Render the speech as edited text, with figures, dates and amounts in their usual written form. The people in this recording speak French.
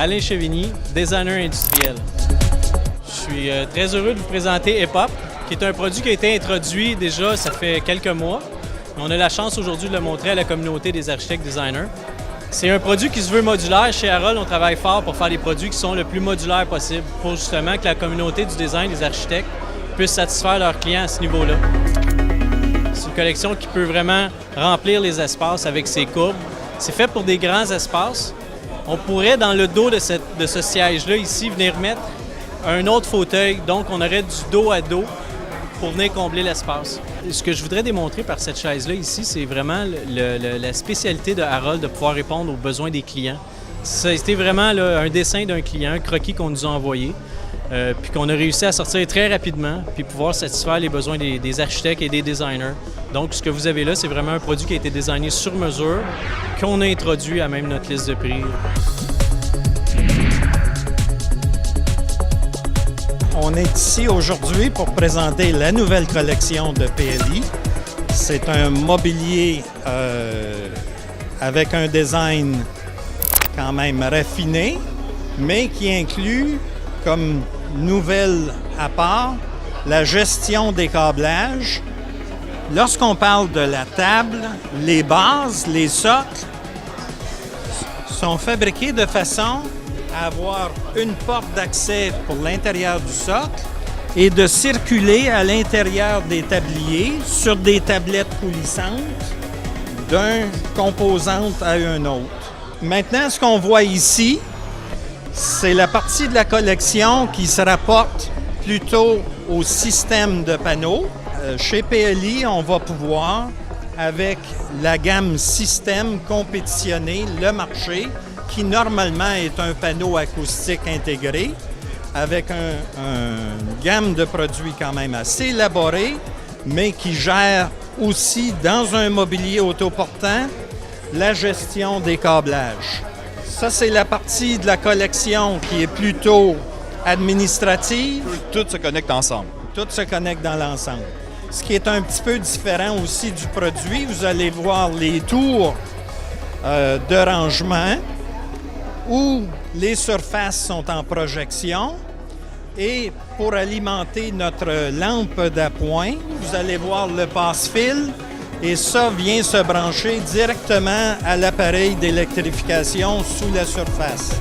Alain Chevigny, designer industriel. Je suis très heureux de vous présenter EPOP, qui est un produit qui a été introduit déjà, ça fait quelques mois. On a la chance aujourd'hui de le montrer à la communauté des architectes designers. C'est un produit qui se veut modulaire. Chez Harold, on travaille fort pour faire des produits qui sont le plus modulaires possible, pour justement que la communauté du design des architectes puisse satisfaire leurs clients à ce niveau-là. C'est une collection qui peut vraiment remplir les espaces avec ses courbes. C'est fait pour des grands espaces. On pourrait, dans le dos de ce siège-là, ici, venir mettre un autre fauteuil. Donc, on aurait du dos à dos pour venir combler l'espace. Ce que je voudrais démontrer par cette chaise-là ici, c'est vraiment la spécialité de Harold de pouvoir répondre aux besoins des clients. Ça a été vraiment là, un dessin d'un client, un croquis qu'on nous a envoyé, puis qu'on a réussi à sortir très rapidement, puis pouvoir satisfaire les besoins des architectes et des designers. Donc, ce que vous avez là, c'est vraiment un produit qui a été designé sur mesure, qu'on a introduit à même notre liste de prix. On est ici aujourd'hui pour présenter la nouvelle collection de PLI. C'est un mobilier avec un design quand même raffiné, mais qui inclut comme nouvelle à part la gestion des câblages. Lorsqu'on parle de la table, les bases, les socles sont fabriqués de façon à avoir une porte d'accès pour l'intérieur du socle et de circuler à l'intérieur des tabliers sur des tablettes coulissantes d'une composante à une autre. Maintenant, ce qu'on voit ici, c'est la partie de la collection qui se rapporte plutôt au système de panneaux. Chez PLI, on va pouvoir, avec la gamme système, compétitionner le marché qui normalement est un panneau acoustique intégré avec une gamme de produits quand même assez élaborée, mais qui gère aussi dans un mobilier autoportant la gestion des câblages. Ça, c'est la partie de la collection qui est plutôt administrative. Tout se connecte ensemble. Tout se connecte dans l'ensemble. Ce qui est un petit peu différent aussi du produit, vous allez voir les tours de rangement où les surfaces sont en projection. Et pour alimenter notre lampe d'appoint, vous allez voir le passe-fil et ça vient se brancher directement à l'appareil d'électrification sous la surface.